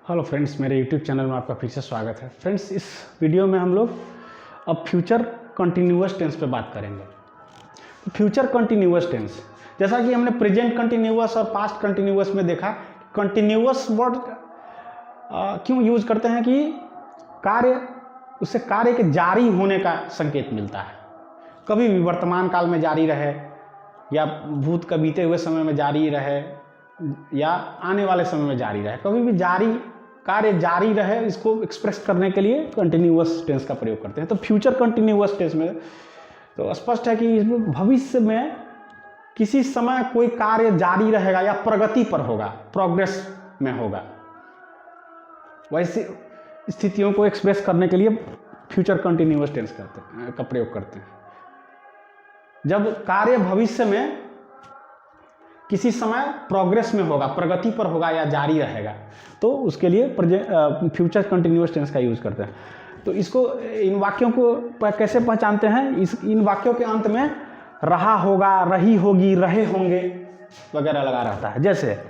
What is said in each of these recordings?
Hello friends, मेरे YouTube channel में आपका फिर से स्वागत है। फ्रेंड्स, इस वीडियो में हम लोग अब फ्यूचर कंटिन्यूअस टेंस पे बात करेंगे। फ्यूचर कंटिन्यूअस टेंस, जैसा कि हमने प्रेजेंट कंटिन्यूअस और पास्ट कंटिन्यूअस में देखा, कंटिन्यूअस वर्ड क्यों यूज करते हैं कि उससे कार्य के जारी होने का संकेत मिलता है। कभी भी वर्तमान काल में जारी रहे या भूत का बीते हुए समय में जारी रहे या आने वाले समय में जारी रहे, कभी भी कार्य जारी रहे, इसको एक्सप्रेस करने के लिए कंटिन्यूअस टेंस का प्रयोग करते हैं। तो फ्यूचर कंटिन्यूअस टेंस में तो स्पष्ट है कि इसमें भविष्य में किसी समय कोई कार्य जारी रहेगा या प्रगति पर होगा, प्रोग्रेस में होगा। वैसी स्थितियों को एक्सप्रेस करने के लिए फ्यूचर कंटिन्यूअस टेंस का प्रयोग करते हैं। जब कार्य भविष्य में किसी समय प्रोग्रेस में होगा, प्रगति पर होगा या जारी रहेगा, तो उसके लिए फ्यूचर कंटिन्यूअस टेंस का यूज करते हैं। तो इन वाक्यों को कैसे पहचानते हैं? इन वाक्यों के अंत में रहा होगा, रही होगी, रहे होंगे वगैरह लगा रहता है। जैसे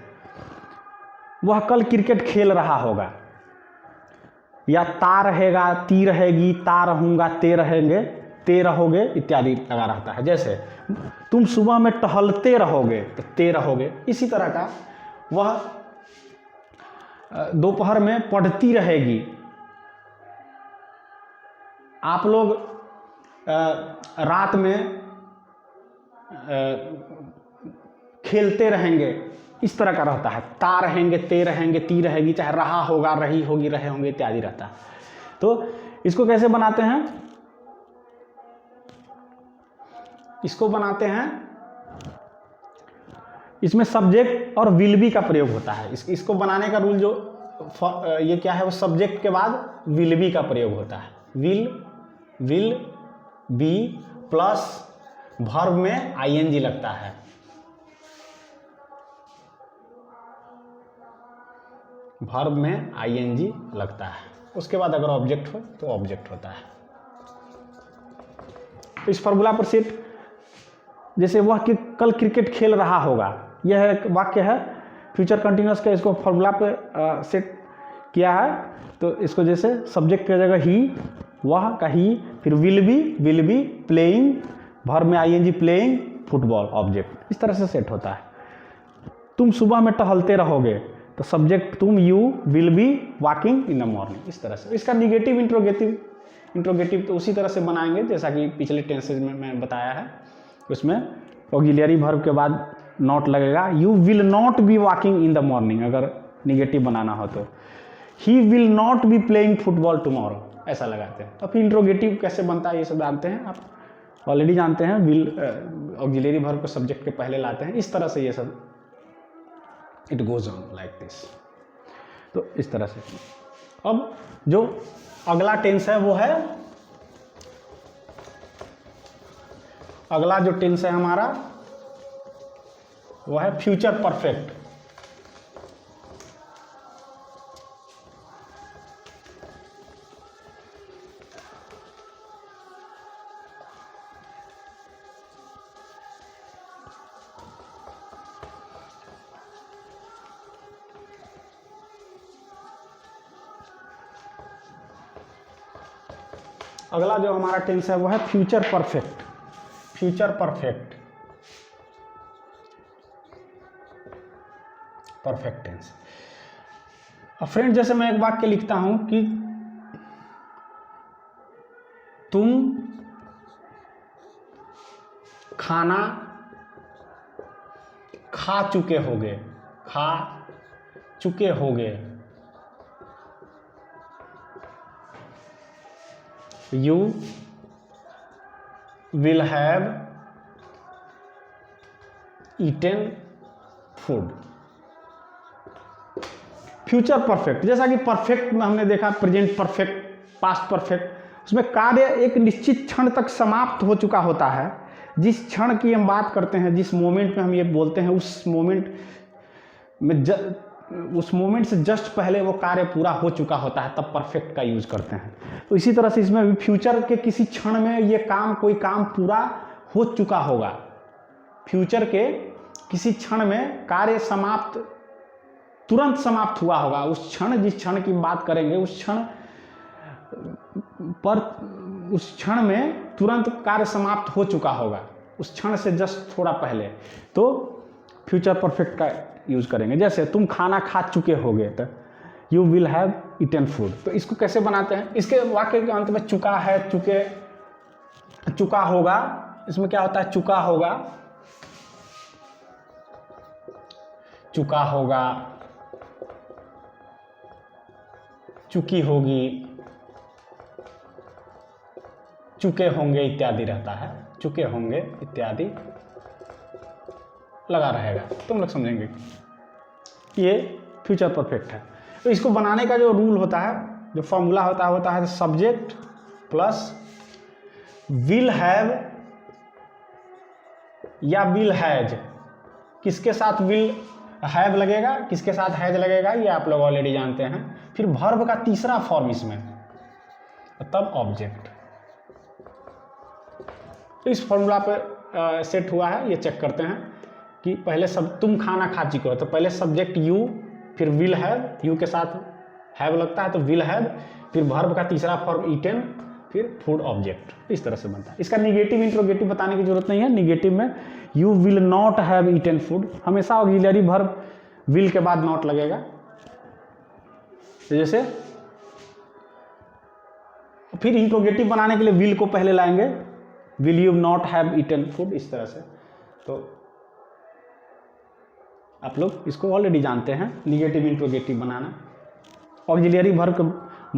वह कल क्रिकेट खेल रहा होगा, या ता रहेगा, ती रहेगी, ता रहूंगा, ते रहेंगे, ते रहोगे इत्यादि लगा रहता है। जैसे तुम सुबह में टहलते रहोगे, तो ते रहोगे। इसी तरह का वह दोपहर में पढ़ती रहेगी, आप लोग रात में खेलते रहेंगे, इस तरह का रहता है। ता रहेंगे, ते रहेंगे, ती रहेगी, चाहे रहा होगा, रही होगी, रहे होंगे इत्यादि रहता है। तो इसको कैसे बनाते हैं? इसको बनाते हैं, इसमें सब्जेक्ट और विल बी का प्रयोग होता है। इसको बनाने का रूल ये क्या है, वो सब्जेक्ट के बाद विल बी का प्रयोग होता है। विल बी प्लस वर्ब में आईएनजी लगता है। वर्ब में आईएनजी लगता है, उसके बाद अगर ऑब्जेक्ट हो तो ऑब्जेक्ट होता है। तो इस फॉर्मूला पर सेट, जैसे वह कल क्रिकेट खेल रहा होगा, यह एक वाक्य है फ्यूचर कंटिन्यूअस का। इसको फॉर्मूला पे सेट किया है। तो इसको जैसे सब्जेक्ट की जगह ही, वह का ही, फिर विल बी प्लेइंग, वर्ब में आईएनजी प्लेइंग, फुटबॉल ऑब्जेक्ट, इस तरह से सेट होता है। तुम सुबह में टहलते रहोगे, तो सब्जेक्ट तुम, you, will be walking in the morning, इस तरह से। इसका निगेटिव इंट्रोगेटिव तो उसी तरह से बनाएंगे जैसा कि पिछले टेंसेज में मैं बताया है। उसमें ऑक्सिलरी वर्ब के बाद नॉट लगेगा। You will not be walking in the morning, अगर निगेटिव बनाना हो तो। He will not be playing football tomorrow, ऐसा लगाते हैं। तो फिर इंट्रोगेटिव कैसे बनता है ये सब जानते हैं, आप ऑलरेडी जानते हैं। विल ऑक्सिलरी वर्ब को सब्जेक्ट के पहले लाते हैं, इस तरह से ये सब it goes on like this. तो इस तरह से अब जो अगला टेंस है, वो है, अगला जो टेंस है हमारा, वो है फ्यूचर परफेक्ट। अगला जो हमारा टेंस है वो है future perfect. Future perfect tense. अब फ्रेंड, जैसे मैं एक वाक्य लिखता हूं कि तुम खाना खा चुके होगे, you will have eaten food. Future perfect, जैसा कि परफेक्ट में हमने देखा प्रेजेंट परफेक्ट, पास्ट परफेक्ट, उसमें कार्य एक निश्चित क्षण तक समाप्त हो चुका होता है। जिस क्षण की हम बात करते हैं, जिस मोमेंट में हम ये बोलते हैं, उस मोमेंट से जस्ट पहले वो कार्य पूरा हो चुका होता है, तब परफेक्ट का यूज करते हैं। तो इसी तरह से इसमें भी फ्यूचर के किसी क्षण में ये कोई काम पूरा हो चुका होगा। फ्यूचर के किसी क्षण में कार्य समाप्त तुरंत समाप्त हुआ होगा, उस क्षण जिस क्षण की बात करेंगे उस क्षण में तुरंत कार्य समाप्त हो चुका होगा, उस क्षण से जस्ट थोड़ा पहले, तो फ्यूचर परफेक्ट का यूज करेंगे। जैसे तुम खाना खा चुके होगे तो you will have eaten food. तो इसको कैसे बनाते हैं, इसके वाक्य के अंत में चुका है, चुका होगा, इसमें क्या होता है, चुका होगा, चुका होगा, चुकी होगी, चुके होंगे इत्यादि रहता है, चुके होंगे इत्यादि लगा रहेगा, तुम लोग समझेंगे। ये फ्यूचर परफेक्ट है। तो इसको बनाने का जो रूल होता है, जो फॉर्मूला होता है सब्जेक्ट प्लस विल हैव या विल हैज। किसके साथ विल हैव लगेगा, किसके साथ हैज लगेगा, ये आप लोग ऑलरेडी जानते हैं। फिर वर्ब का तीसरा फॉर्म इसमें, तब ऑब्जेक्ट। तो इस फॉर्मूला पे सेट हुआ है, ये चेक करते हैं कि पहले सब तुम खाना खा चुके हो, तो पहले सब्जेक्ट यू, फिर विल हैव, यू के साथ हैव लगता है तो विल हैव, फिर वर्ब का तीसरा फॉर्म ईटन, फिर फूड ऑब्जेक्ट। इस तरह से बनता है। इसका निगेटिव इंट्रोगेटिव बताने की जरूरत नहीं है। निगेटिव में you will not have eaten food, हमेशा ऑक्सिलरी वर्ब विल के बाद नॉट लगेगा। जैसे फिर इंट्रोगेटिव बनाने के लिए विल को पहले लाएंगे, will you not have eaten food, इस तरह से। तो आप लोग इसको ऑलरेडी जानते हैं, निगेटिव इंट्रोगेटिव बनाना। ऑक्सिलरी वर्ब के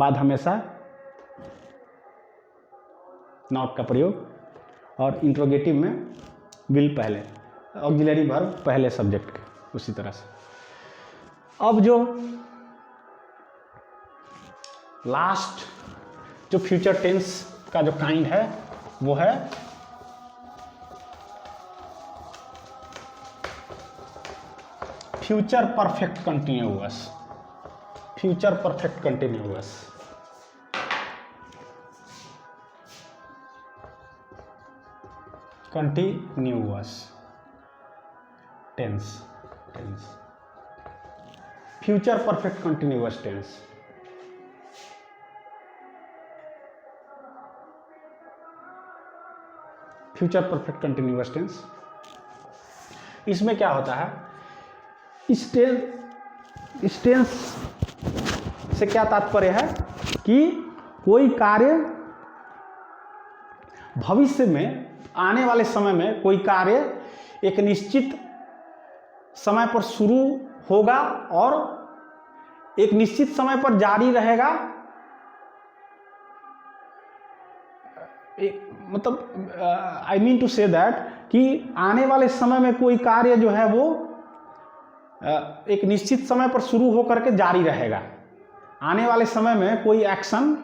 बाद हमेशा नॉट का प्रयोग, और इंट्रोगेटिव में विल पहले, ऑक्सिलरी वर्ब पहले सब्जेक्ट के, उसी तरह से। अब जो लास्ट जो फ्यूचर टेंस का जो काइंड है वो है future perfect continuous. Future perfect continuous, continuous tense, future perfect continuous tense. Future perfect continuous tense, इसमें क्या होता है, इस टेंस से क्या तात्पर्य है कि कोई कार्य भविष्य में, आने वाले समय में कोई कार्य एक निश्चित समय पर शुरू होगा और एक निश्चित समय पर जारी रहेगा। मतलब I mean to say that कि आने वाले समय में कोई कार्य जो है वो एक निश्चित समय पर शुरू होकर के जारी रहेगा। आने वाले समय में कोई एक्शन,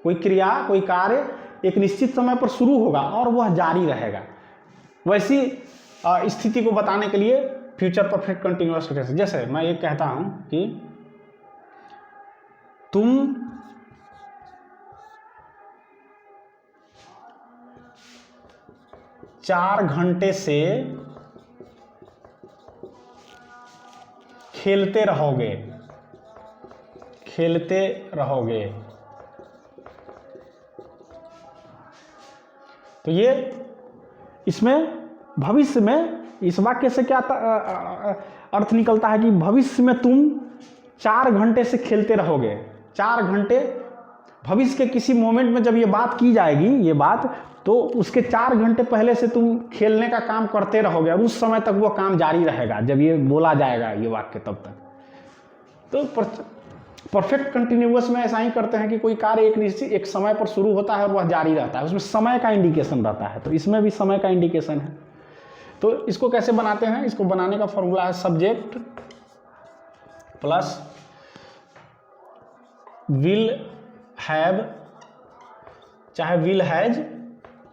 कोई क्रिया, कोई कार्य एक निश्चित समय पर शुरू होगा और वह जारी रहेगा। वैसी स्थिति को बताने के लिए फ्यूचर परफेक्ट कंटिन्यूअस टेंस। जैसे मैं ये कहता हूं कि तुम चार घंटे से खेलते रहोगे, खेलते रहोगे। तो ये इसमें भविष्य में इस वाक्य से क्या अर्थ निकलता है कि भविष्य में तुम 4 घंटे से खेलते रहोगे। 4 घंटे भविष्य के किसी मोमेंट में जब ये बात की जाएगी, ये बात, तो उसके 4 घंटे पहले से तुम खेलने का काम करते रहोगे और उस समय तक वो काम जारी रहेगा जब ये बोला जाएगा ये वाक्य, तब तक। तो परफेक्ट कंटिन्यूअस में ऐसा ही करते हैं कि कोई कार्य एक निश्चित एक समय पर शुरू होता है और वह जारी रहता है, उसमें समय का इंडिकेशन रहता है। तो इसमें भी समय का इंडिकेशन है। तो इसको कैसे बनाते हैं, इसको बनाने का फॉर्मूला है सब्जेक्ट प्लस विल हैव, चाहे विल हैज,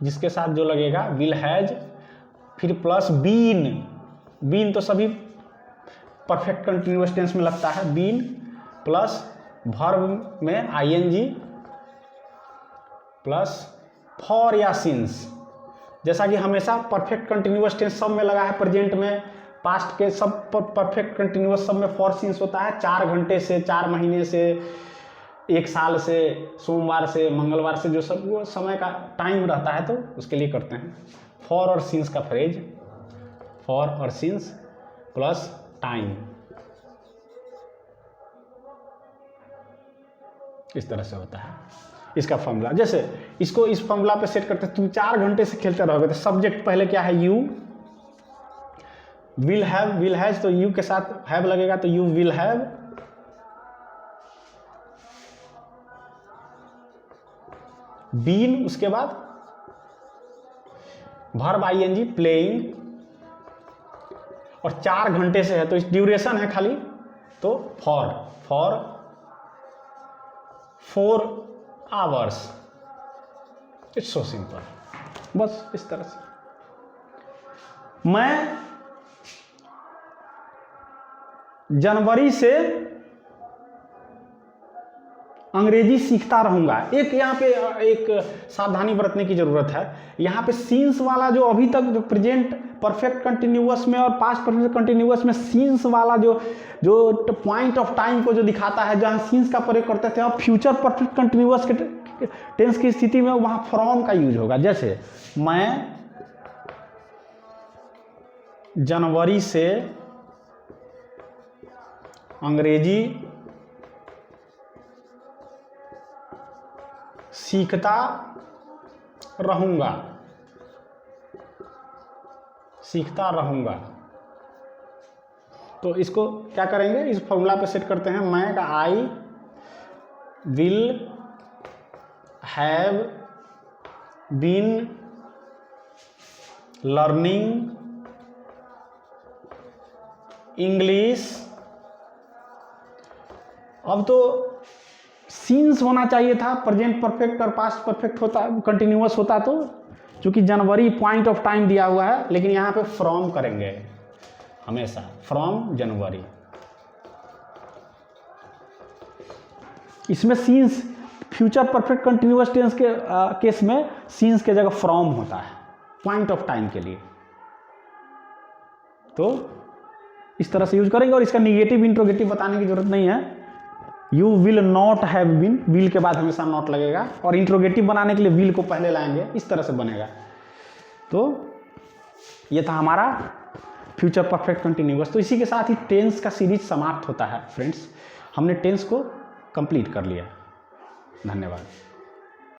जिसके साथ जो लगेगा विल हैज, फिर प्लस बीन। बीन तो सभी परफेक्ट कंटिन्यूअस टेंस में लगता है, बीन प्लस वर्ब में आईएनजी प्लस फॉर या सिंस। जैसा कि हमेशा परफेक्ट कंटिन्यूअस टेंस सब में लगा है, प्रेजेंट में पास्ट के सब परफेक्ट कंटिन्यूअस सब में फॉर सीन्स होता है 4 घंटे से, 4 महीने से, 1 साल से, सोमवार से, मंगलवार से, जो सब वो समय का टाइम रहता है तो उसके लिए करते हैं। फॉर और सीन्स का फ्रेज, फॉर और सीन्स प्लस टाइम, इस तरह से होता है इसका फॉर्मूला। जैसे इसको इस फॉर्मूला पे सेट करते हैं, तुम 4 घंटे से खेलते रहोगे तो सब्जेक्ट पहले क्या है, you, will have, will has, तो यू के साथ हैव लगेगा तो यू विल हैव, बीन, उसके बाद वर्ब आईएनजी प्लेइंग, और 4 घंटे से है तो इस ड्यूरेशन है खाली तो for, for 4 hours, it's so simple. बस इस तरह से मैं जनवरी से अंग्रेजी सीखता रहूंगा। एक यहाँ पे एक सावधानी बरतने की जरूरत है, यहाँ पे सीन्स वाला जो अभी तक जो प्रेजेंट परफेक्ट कंटिन्यूअस में और पास्ट परफेक्ट कंटिन्यूअस में सीन्स वाला जो पॉइंट ऑफ टाइम को जो दिखाता है, जहाँ सीन्स का प्रयोग करते थे, और फ्यूचर परफेक्ट कंटिन्यूअस के टेंस की स्थिति में वहाँ फ्रॉम का यूज होगा। जैसे मैं जनवरी से अंग्रेजी सीखता रहूंगा, सीखता रहूंगा। तो इसको क्या करेंगे, इस फॉर्मूला पे सेट करते हैं, मैं का I will have been learning English. अब तो सीन्स होना चाहिए था, प्रेजेंट परफेक्ट और पास्ट परफेक्ट होता, कंटिन्यूअस होता, तो चूंकि जनवरी पॉइंट ऑफ टाइम दिया हुआ है, लेकिन यहाँ पे फ्रॉम करेंगे हमेशा, फ्रॉम जनवरी। इसमें since future perfect continuous tense के केस में सीन्स के जगह फ्रॉम होता है पॉइंट ऑफ टाइम के लिए। तो इस तरह से यूज करेंगे, और इसका निगेटिव इंट्रोगेटिव बताने की जरूरत नहीं है। You will not have been, will के बाद हमेशा नॉट लगेगा, और इंट्रोगेटिव बनाने के लिए विल को पहले लाएंगे, इस तरह से बनेगा। तो ये था हमारा फ्यूचर परफेक्ट कंटिन्यूअस। तो इसी के साथ ही टेंस का सीरीज समाप्त होता है फ्रेंड्स। हमने टेंस को कंप्लीट कर लिया। धन्यवाद।